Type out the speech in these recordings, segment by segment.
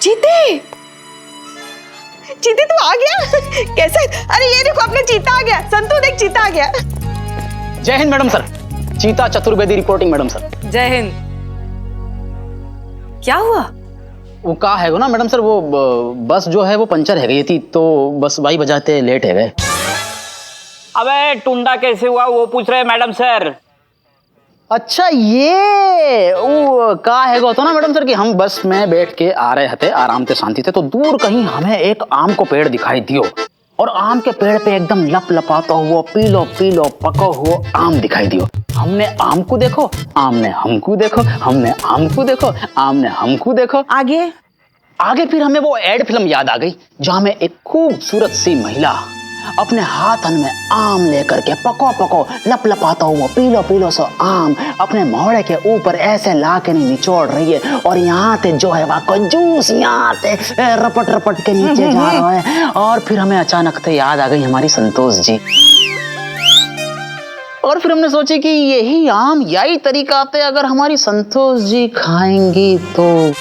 चीते, चीते तू आ गया? कैसे? अरे ये देखो अपना चीता आ गया। संतू देख, चीता आ गया। जय हिंद मैडम सर। चीता चतुर्वेदी रिपोर्टिंग मैडम सर। जय हिंद। क्या हुआ? वो का है ना मैडम सर, वो बस जो है वो पंचर है गई थी, तो बस वही बजाते लेट है गए। अबे टुंडा कैसे हुआ वो पूछ रहे मैडम सर। अच्छा ये वो का है तो ना मैडम सर कि हम बस में बैठ के आ रहे थे आराम से शांति से, तो दूर कहीं हमें एक आम को पेड़ दिखाई दियो और आम के पेड़ पे एकदम लप लपाता हुआ पीलो पीलो पका हुआ आम दिखाई दियो। हमने आम को देखो, आम ने हमको देखो, हमने आम को देखो, आम ने हमको देखो। आगे आगे फिर हमें वो एड फिल्म याद आ गई जहां में एक खूबसूरत सी महिला अपने हाथन में आम लेकर के पको पको लप लपाता हुआ पीलो पीलो सा आम अपने मोहड़े के ऊपर ऐसे ला के नहीं निचोड़ रही है, और यहाँ ते जो है वह जूस यहाँ ते रपट रपट के नीचे जा रहा है। और फिर हमें अचानक से याद आ गई हमारी संतोष जी, और फिर हमने सोची कि यही आम यही तरीका से अगर हमारी संतोष जी खाएंगी तो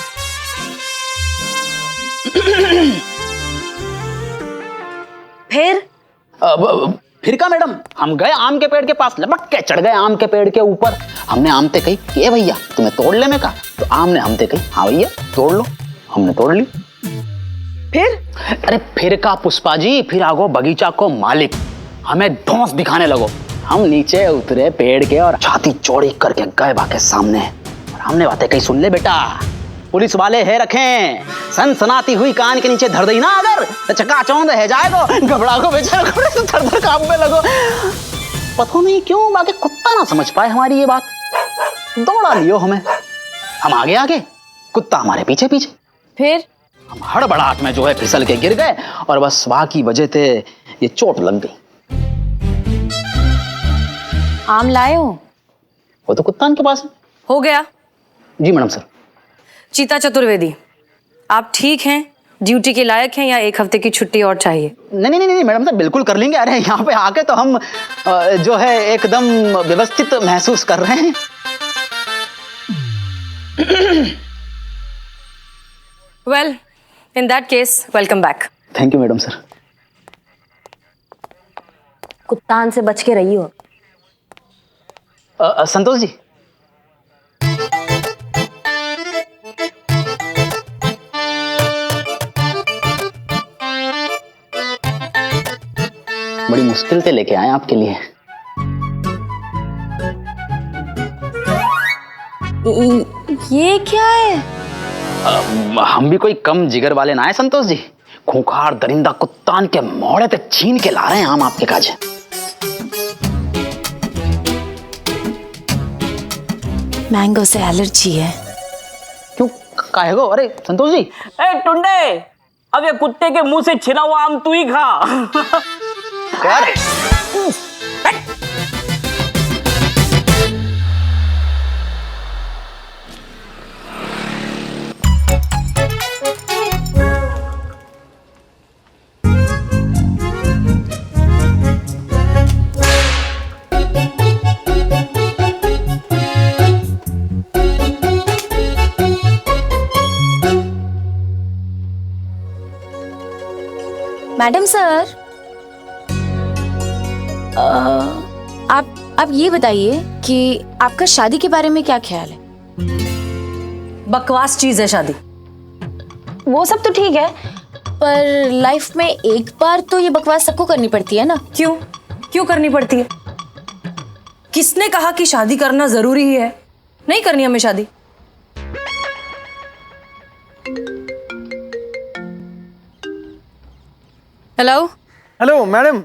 फिर का मैडम हम गए आम के पेड़ के पास, लपक के चढ़ गए आम के पेड़ के ऊपर। हमने आम ते कही कि ए भैया तुम्हें तोड़ ले में का, तो आम ने हमते कही हाँ भैया तोड़ लो। हमने तोड़ ली। फिर अरे फिर का पुष्पा जी, फिर आगो बगीचा को मालिक हमें धौंस दिखाने लगो। हम नीचे उतरे पेड़ के और छाती चौड़ी करके गए बाके सामने, और हमने बातें कही सुन ले बेटा, पुलिस वाले है रखें, सनसनाती हुई कान के नीचे धर दी ना अगर तो चकाचौंध है जाएगो, घबरा को बेचारा थर थर कांपने लगो। पता नहीं क्यों बाकी कुत्ता ना समझ पाए हमारी ये बात, दौड़ा लियो हमें। हम आगे आगे, कुत्ता हमारे पीछे पीछे। फिर हम हड़बड़ाहट में जो है फिसल के गिर गए, और बस बाकी वजह से ये चोट लग गई। आम लाए हो? वो तो कुत्ता के पास है। हो गया? जी मैडम सर। चीता चतुर्वेदी, आप ठीक हैं, ड्यूटी के लायक हैं, या एक हफ्ते की छुट्टी और चाहिए? नहीं नहीं नहीं मैडम सर बिल्कुल कर लेंगे। अरे यहाँ पे आके तो हम जो है एकदम व्यवस्थित महसूस कर रहे हैं। Well in that case welcome back. Thank you madam sir. कुत्तान से बच के रही हो। संतोष जी, बड़ी मुश्किल से लेके आए आपके लिए। ये क्या है? हम भी कोई कम जिगर वाले ना है संतोष जी, खूंखार दरिंदा कुत्तान के मोड़े पे छीन के ला रहे हैं हम आपके काज। मैंगो से एलर्जी है। क्यों काहे गो? अरे संतोष जी। ए टुंडे, अब ये कुत्ते के मुंह से छिना हुआ आम तू ही खा। अरे मैडम सर, आप ये बताइए कि आपका शादी के बारे में क्या ख्याल है? बकवास चीज है शादी। वो सब तो ठीक है, पर लाइफ में एक बार तो ये बकवास सबको करनी पड़ती है ना। क्यों क्यों करनी पड़ती है? किसने कहा कि शादी करना जरूरी ही है? नहीं करनी हमें शादी। हेलो हेलो मैडम,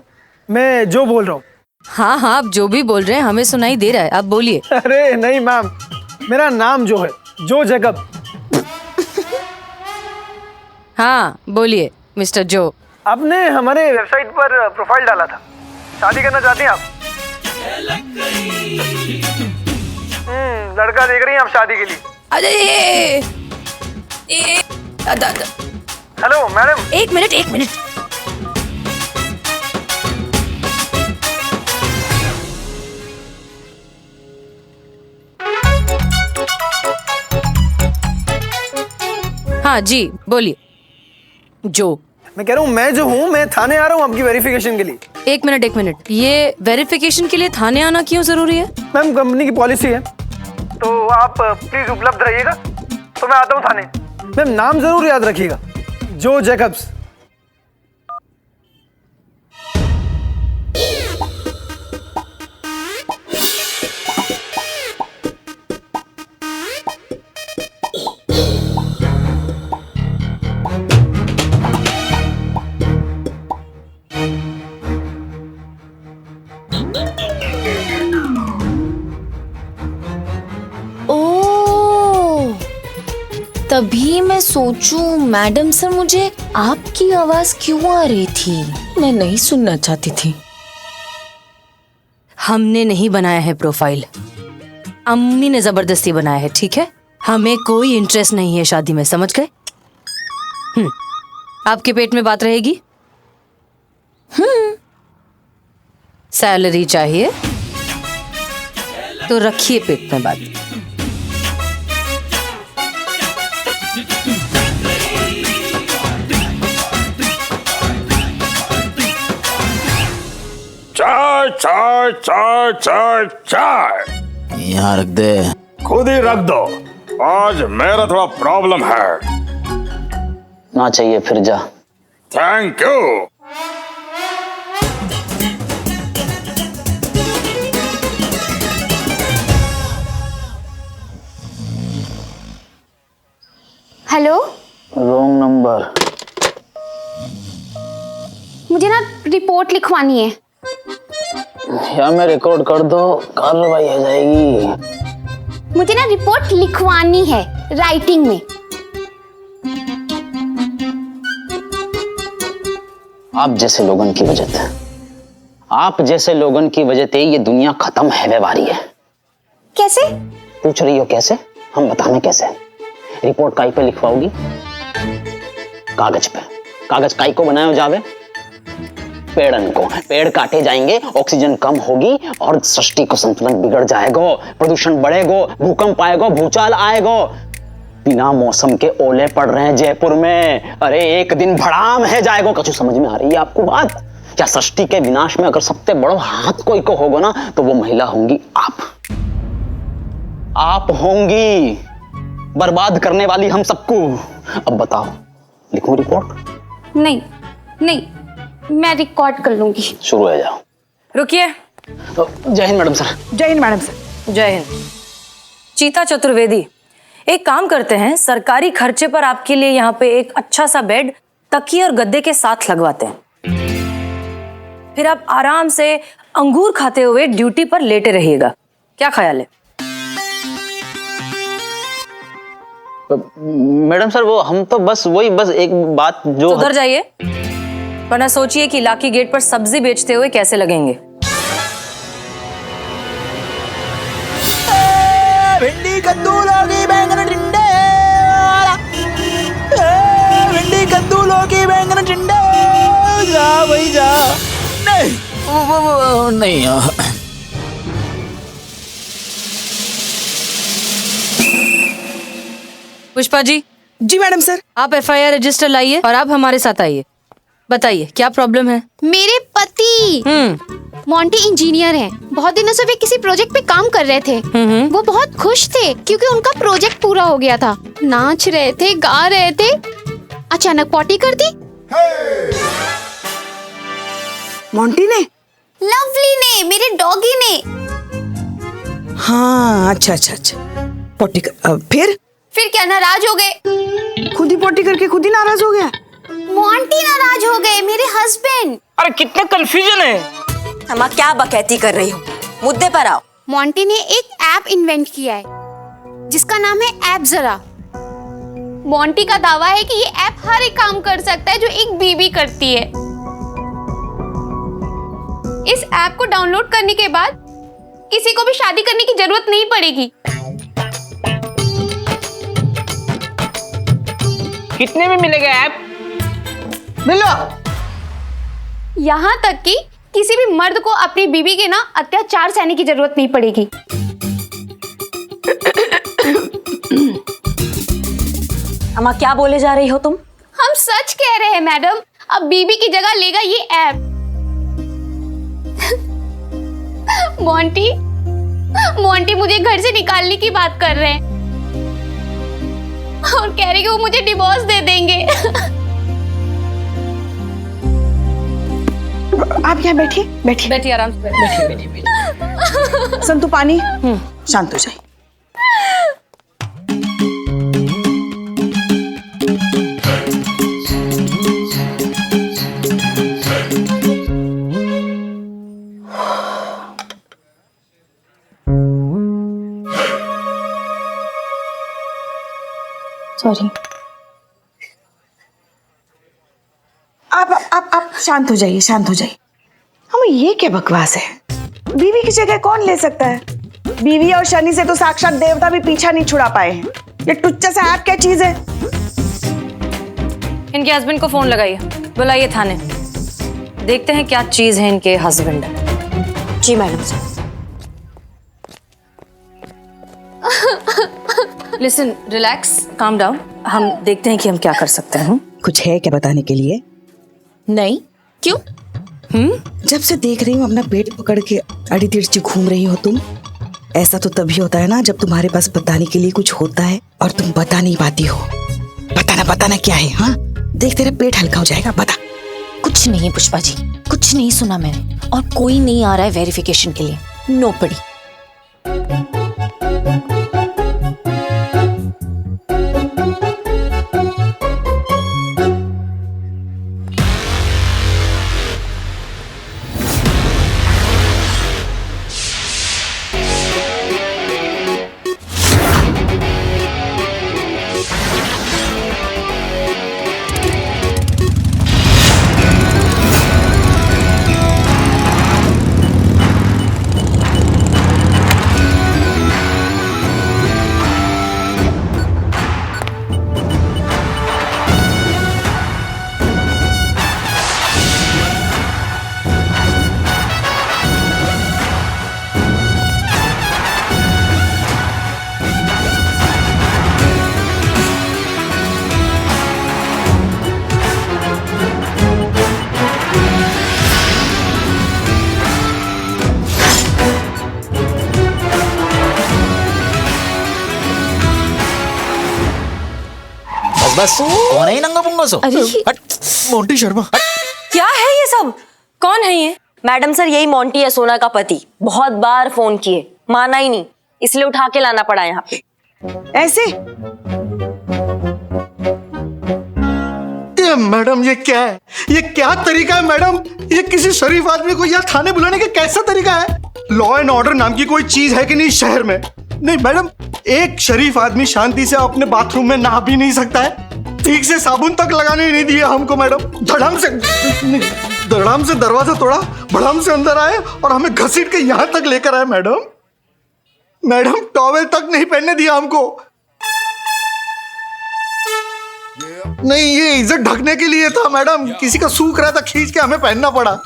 मैं जो बोल रहा हूँ। हाँ हाँ, आप जो भी बोल रहे हैं हमें सुनाई दे रहा है, आप बोलिए। अरे नहीं मैम, मेरा नाम जो है जो जैकब। हाँ बोलिए मिस्टर जो। आपने हमारे वेबसाइट पर प्रोफाइल डाला था, शादी करना चाहती हैं आप? लड़का देख रही हैं आप शादी के लिए? अरे हेलो मैडम, एक मिनट। हाँ हाँ जी बोलिए। जो मैं कह रहा हूँ मैं जो हूँ मैं थाने आ रहा हूँ आपकी वेरिफिकेशन के लिए। एक मिनट, ये वेरिफिकेशन के लिए थाने आना क्यों जरूरी है? मैम कंपनी की पॉलिसी है, तो आप प्लीज उपलब्ध रहिएगा। तो मैं आता हूँ थाने। मैम नाम जरूर याद रखिएगा, जो जैकब्स। तभी मैं सोचूं मैडम सर मुझे आपकी आवाज क्यों आ रही थी, मैं नहीं सुनना चाहती थी। हमने नहीं बनाया है प्रोफाइल, अम्मी ने जबरदस्ती बनाया है, ठीक है? हमें कोई इंटरेस्ट नहीं है शादी में, समझ गए? आपके पेट में बात रहेगी? सैलरी चाहिए तो रखिए पेट में बात। चाय चाय चाय चाय चाय यहाँ रख दे। खुद ही रख दो, आज मेरा थोड़ा प्रॉब्लम है। ना चाहिए फिर जा। Thank you. Hello, wrong number. मुझे ना रिपोर्ट लिखवानी है। या मैं रिकॉर्ड कर दो, कार्रवाई हो जाएगी। मुझे ना रिपोर्ट लिखवानी है राइटिंग में। आप जैसे लोगन की वजह से, आप जैसे लोगन की वजह से ये दुनिया खत्म है व्यवहारी है। कैसे? पूछ रही हो कैसे? हम बताने कैसे। रिपोर्ट काई पे लिखवाओगी? कागज पे। कागज काई को बनाया जावे? पेड़न को। पेड़ काटे जाएंगे, ऑक्सीजन कम होगी और सृष्टि को संतुलन बिगड़ जाएगा, प्रदूषण बढ़ेगा, भूकंप आएगा, भूचाल आएगा। बिना मौसम के ओले पड़ रहे हैं जयपुर में। अरे एक दिन भड़ाम है जाएगा। कछु समझ में आ रही है आपको बात? क्या सृष्टि के विनाश में अगर सबसे बड़ो हाथ कोई को होगा ना तो वो महिला होंगी आप होंगी बर्बाद करने वाली हम सबको। अब बताओ, लिखूं रिपोर्ट? नहीं नहीं, मैं रिकॉर्ड कर लूंगी। शुरू है, जाओ। रुकिए। जय हिंद मैडम सर। जय हिंद मैडम सर। जय हिंद। चीता चतुर्वेदी, एक काम करते हैं, सरकारी खर्चे पर आपके लिए यहाँ पे एक अच्छा सा बेड तकिए और गद्दे के साथ लगवाते हैं। फिर आप आराम से अंगूर खाते हुए ड्यूटी पर लेटे रहिएगा। क्या ख्याल है? मैडम सर वो हम तो बस एक बात जो उधर जाइए, वरना सोचिए कि लाकी गेट पर सब्जी बेचते हुए कैसे लगेंगे। भिंडी कद्दू लौकी बैंगन टिंडे, भिंडी कद्दू लौकी बैंगन टिंडे, जा भाई जा। नहीं पुष्पा जी। जी मैडम सर। आप FIR रजिस्टर लाइए और आप हमारे साथ आइए। बताइए क्या प्रॉब्लम है? मेरे पति मोंटी इंजीनियर हैं। बहुत दिनों से वे किसी प्रोजेक्ट पे काम कर रहे थे। वो बहुत खुश थे क्योंकि उनका प्रोजेक्ट पूरा हो गया था। नाच रहे थे, गा रहे थे, अचानक पॉटी कर दी। मोंटी ने? लवली ने, मेरे डॉगी ने। हाँ अच्छा। पॉटी कर फिर क्या, नाराज हो गए? खुद ही पॉटी करके खुद ही नाराज हो गया? मोंटी नाराज हो गए, मेरे हस्बैंड। अरे कितना कंफ्यूजन है। अम्मा क्या बकैती कर रही हो, मुद्दे पर आओ। मोंटी ने एक ऐप इन्वेंट किया है जिसका नाम है ऐप जरा। मोंटी का दावा है कि ये ऐप हर एक काम कर सकता है जो एक बीबी करती है। इस ऐप को डाउनलोड करने के बाद किसी को भी शादी करने की जरूरत नहीं पड़ेगी। कितने में मिलेगा ऐप? मिलो। यहाँ तक कि किसी भी मर्द को अपनी बीवी के ना अत्याचार सहने की जरूरत नहीं अम्मा क्या बोले जा रही हो तुम? हम सच कह रहे हैं मैडम, अब बीबी की जगह लेगा ये ऐप। मोंटी मोंटी मुझे घर से निकालने की बात कर रहे हैं और कह रहे कि वो मुझे डिवोर्स दे देंगे। आप यहाँ बैठिए, बैठिए बैठिए आराम से, बैठिए। संतु पानी, शांत हो जाइए। सॉरी, आप शांत हो जाइए, शांत हो जाइए। हमें ये क्या बकवास है? बीवी की जगह कौन ले सकता है? बीवी और शनि से तो साक्षात देवता भी पीछा नहीं छुड़ा पाए हैं। ये टुच्चा सा ऐप क्या चीज है? इनके हस्बैंड को फोन लगाइए, बुलाइए थाने। देखते हैं क्या चीज है इनके हस्बैंड। जी madam sir. Listen, relax, calm down. हम देखते हैं कि हम क्या कर सकते हैं। कुछ है क्या बताने के लिए? नहीं, क्यों? जब से देख रही हूँ अपना पेट पकड़ के अड़ी तिरछी घूम रही हो तुम। ऐसा तो तभी होता है ना जब तुम्हारे पास बताने के लिए कुछ होता है और तुम बता नहीं पाती हो। बताना क्या है? हाँ, देख तेरा पेट हल्का हो जाएगा, बता। कुछ नहीं है पुष्पा जी, कुछ नहीं सुना मैंने, और कोई नहीं आ रहा है वेरिफिकेशन के लिए। नोबडी। बस कौन है नंगा पुंगा सो? हट, मोंटी शर्मा हट। क्या है ये सब? कौन है ये? मैडम सर यही मोंटी है, सोना का पति। बहुत बार फोन किए, माना ही नहीं, इसलिए उठा के लाना पड़ा यहाँ पे। ऐसे ये मैडम ये क्या है? ये क्या तरीका है मैडम? ये किसी शरीफ आदमी को यहाँ थाने बुलाने का कैसा तरीका है? लॉ एंड ऑर्डर नाम की कोई चीज है कि नहीं शहर में? नहीं मैडम, एक शरीफ आदमी शांति से अपने बाथरूम में नहा भी नहीं सकता है? ठीक से साबुन तक लगाने नहीं दिया हमको मैडम। धड़ाम से दरवाजा तोड़ा, भड़ाम से अंदर आए और हमें घसीट के यहाँ तक लेकर आए मैडम टॉवेल तक नहीं पहनने दिया हमको। नहीं, ये इज्जत ढकने के लिए था मैडम। किसी का सूख रहा था, खींच के हमें पहनना पड़ा।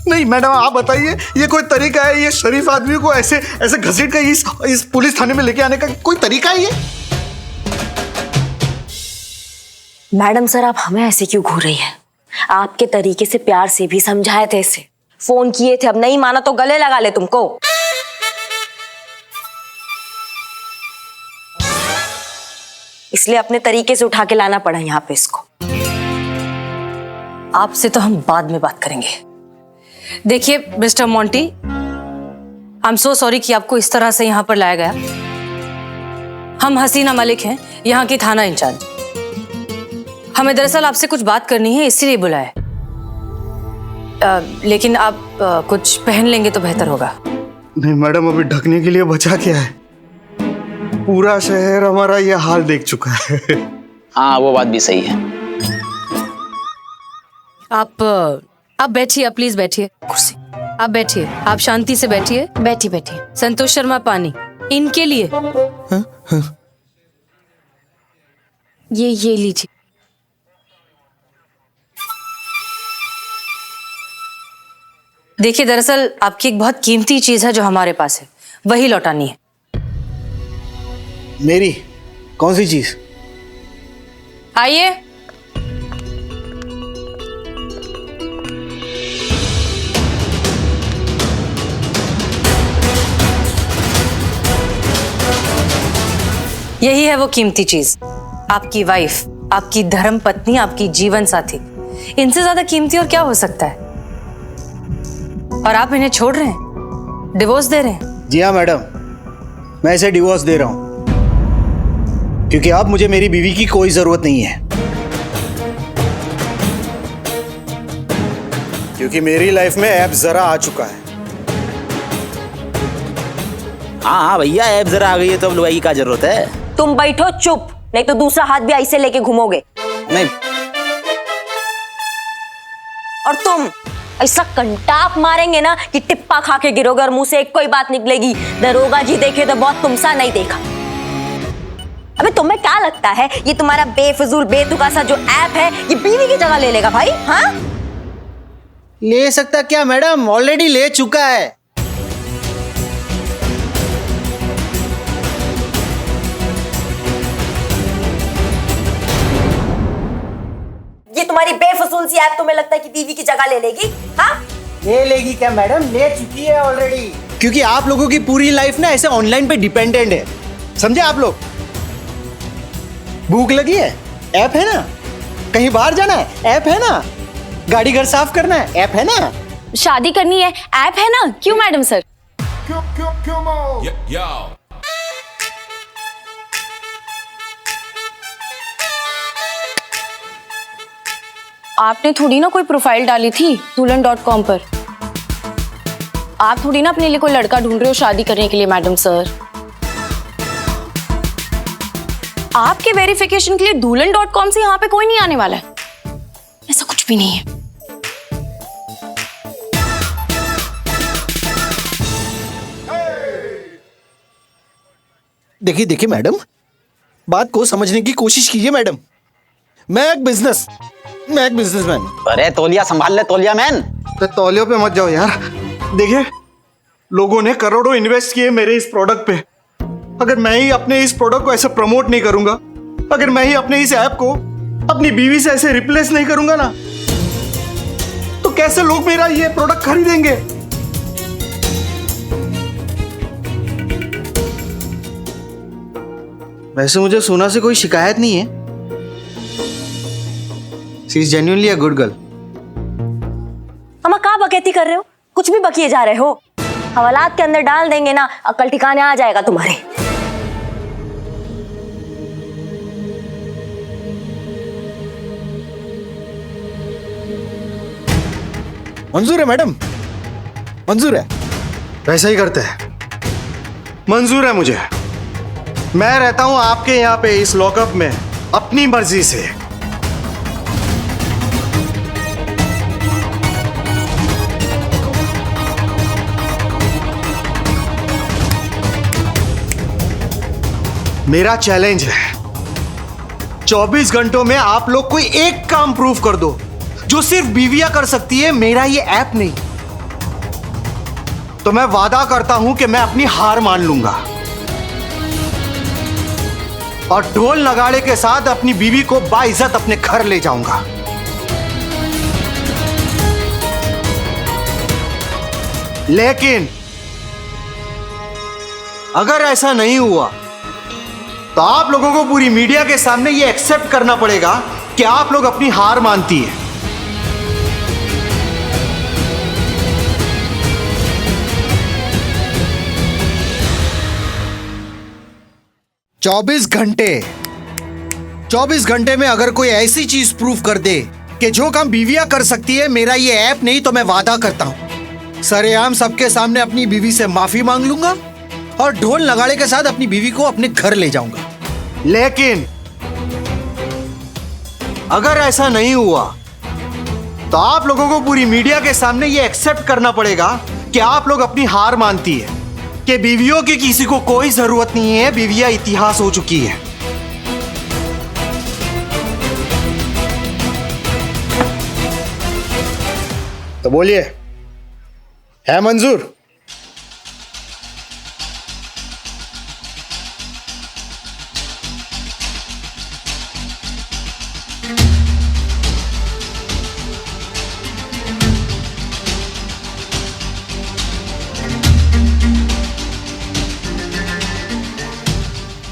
नहीं मैडम, आप बताइए, ये कोई तरीका है? ये शरीफ आदमी को ऐसे ऐसे घसीट कर इस पुलिस थाने में लेके आने का कोई तरीका है ये? मैडम सर आप हमें ऐसे क्यों घूर रही हैं? आपके तरीके से प्यार से भी समझाए थे इसे, फोन किए थे, अब नहीं माना तो गले लगा ले तुमको। इसलिए अपने तरीके से उठा के लाना पड़ा यहाँ पे इसको। आपसे तो हम बाद में बात करेंगे। देखिए mister Monty, I am so sorry कि आपको इस तरह से यहाँ पर लाया गया। हम हसीना मलिक हैं, यहाँ की थाना इंचार्ज। हमें दरअसल आपसे कुछ बात करनी है, इसीलिए बुलाया। लेकिन आप कुछ पहन लेंगे तो बेहतर होगा। नहीं मैडम, अभी ढकने के लिए बचा क्या है? पूरा शहर हमारा ये हाल देख चुका है। हाँ वो बात भी सही है। आप बैठिए, प्लीज बैठिए, कुर्सी आप बैठिए, आप शांति से बैठिए। बैठिए। संतोष शर्मा पानी इनके लिए। ये लीजिए। देखिए दरअसल आपकी एक बहुत कीमती चीज है जो हमारे पास है, वही लौटानी है। मेरी कौन सी चीज? आइए। यही है वो कीमती चीज, आपकी वाइफ, आपकी धर्म पत्नी, आपकी जीवन साथी। इनसे ज्यादा कीमती और क्या हो सकता है? और आप इन्हें छोड़ रहे हैं, डिवोर्स दे रहे हैं? जी हाँ मैडम, मैं इसे डिवोर्स दे रहा हूं क्योंकि अब मुझे मेरी बीवी की कोई जरूरत नहीं है। क्योंकि मेरी लाइफ में ऐप जरा आ चुका है। हाँ भैया, ऐप जरा आ गई है तो अब लुगाई की क्या जरूरत है? तुम बैठो चुप, नहीं तो दूसरा हाथ भी ऐसे लेके घूमोगे। नहीं, और तुम ऐसा कंटाप मारेंगे ना कि टिप्पा खा के गिरोगे और मुंह से एक कोई बात निकलेगी। दरोगा जी देखे तो बहुत, तुमसा नहीं देखा। अबे तुम्हें क्या लगता है ये तुम्हारा बेफिजूल बेतुका सा जो ऐप है ये बीवी की जगह ले लेगा भाई? हाँ, ले सकता क्या मैडम, ऑलरेडी ले चुका है। ये तुम्हारी बेफिजूल सी ऐप तुम्हें लगता है कि बीवी की जगह ले लेगी? हाँ, ले लेगी क्या मैडम, ले चुकी है ऑलरेडी। क्योंकि आप लोगों की पूरी लाइफ ना ऐसे ऑनलाइन पे डिपेंडेंट है, समझे आप लोग? भूख लगी है, ऐप है ना। कहीं बाहर जाना है, ऐप है ना। गाड़ी घर साफ करना है, ऐप है ना। शादी करनी है, ऐप है ना। क्यों मैडम सर? आपने थोड़ी ना कोई प्रोफाइल डाली थी dulan.com पर। आप थोड़ी ना अपने लिए कोई लड़का ढूंढ रहे हो शादी करने के लिए मैडम सर। आपके वेरिफिकेशन के लिए dulan.com से यहाँ पे कोई नहीं आने वाला है, ऐसा कुछ भी नहीं है। देखिए देखिए मैडम, बात को समझने की कोशिश कीजिए मैडम। मैं एक बिजनेसमैन। अरे तौलिया संभाल ले, तौलिया मैन। तो तौलियों पे मत जाओ यार। देखिए, लोगों ने करोड़ों इन्वेस्ट किए मेरे इस प्रोडक्ट पे। अगर मैं ही अपने इस प्रोडक्ट को ऐसे प्रमोट नहीं करूंगा, अगर मैं ही अपने इस ऐप को अपनी बीवी से ऐसे रिप्लेस नहीं करूंगा ना, तो कैसे लोग मेरा ये प्रोडक्ट खरीदेंगे? वैसे मुझे सोना से कोई शिकायत नहीं है। She is genuinely a good girl. हम कहाँ बकैती कर रहे हो? कुछ भी बकिए जा रहे हो। हवालात के अंदर डाल देंगे ना, अकल ठिकाने आ जाएगा तुम्हारे। मंजूर है मैडम, मंजूर है। वैसा ही करते हैं, मंजूर है मुझे। मैं रहता हूं आपके यहां पे इस लॉकअप में अपनी मर्जी से। मेरा चैलेंज है, 24 घंटों में आप लोग कोई एक काम प्रूव कर दो जो सिर्फ बीवियां कर सकती है, मेरा ये ऐप नहीं। तो मैं वादा करता हूं कि मैं अपनी हार मान लूंगा और ढोल नगाड़े के साथ अपनी बीवी को बाइज्जत अपने घर ले जाऊंगा। लेकिन अगर ऐसा नहीं हुआ तो आप लोगों को पूरी मीडिया के सामने ये एक्सेप्ट करना पड़ेगा कि आप लोग अपनी हार मानती है। चौबीस घंटे में अगर कोई ऐसी चीज प्रूफ कर दे कि जो काम बीवियां कर सकती है, मेरा ये ऐप नहीं, तो मैं वादा करता हूं सरेआम सबके सामने अपनी बीवी से माफी मांग लूंगा और ढोल नगाड़े के साथ अपनी बीवी को अपने घर ले जाऊंगा। लेकिन अगर ऐसा नहीं हुआ तो आप लोगों को पूरी मीडिया के सामने ये एक्सेप्ट करना पड़ेगा कि आप लोग अपनी हार मानती है, कि बीवियों की किसी को कोई जरूरत नहीं है, बीवियां इतिहास हो चुकी है। तो बोलिए, है मंजूर?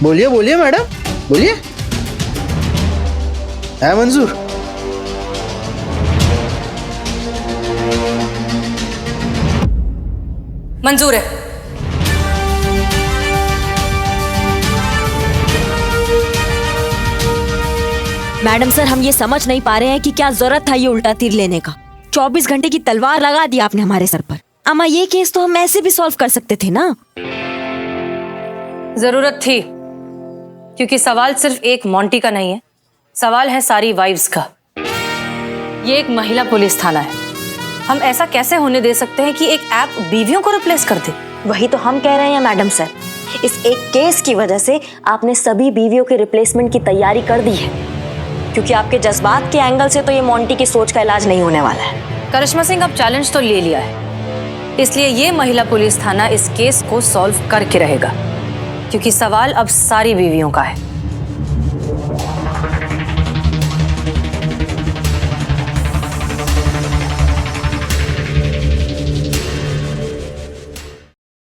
बोलिए बोलिए मैडम, बोलिए। है मंजूर? मंजूर है। मैडम सर, हम ये समझ नहीं पा रहे हैं कि क्या जरूरत था ये उल्टा तीर लेने का। 24 घंटे की तलवार लगा दी आपने हमारे सर पर। अम्मा, ये केस तो हम ऐसे भी सॉल्व कर सकते थे ना। जरूरत थी, क्योंकि सवाल सिर्फ एक मोंटी का नहीं है, सवाल है सारी वाइव्स का। ये एक महिला पुलिस थाना है। हम ऐसा कैसे होने दे सकते हैं कि एक ऐप बीवियों को रिप्लेस कर दे? वही तो हम कह रहे हैं मैडम सर, इस एक केस की वजह से आपने सभी बीवियों के रिप्लेसमेंट की तैयारी कर दी है, क्योंकि आपके जज्बात के एंगल से तो ये मोंटी की सोच का इलाज नहीं होने वाला है। करिश्मा सिंह, अब चैलेंज तो ले लिया है, इसलिए ये महिला पुलिस थाना इस केस को सॉल्व करके रहेगा, क्योंकि सवाल अब सारी बीवियों का है।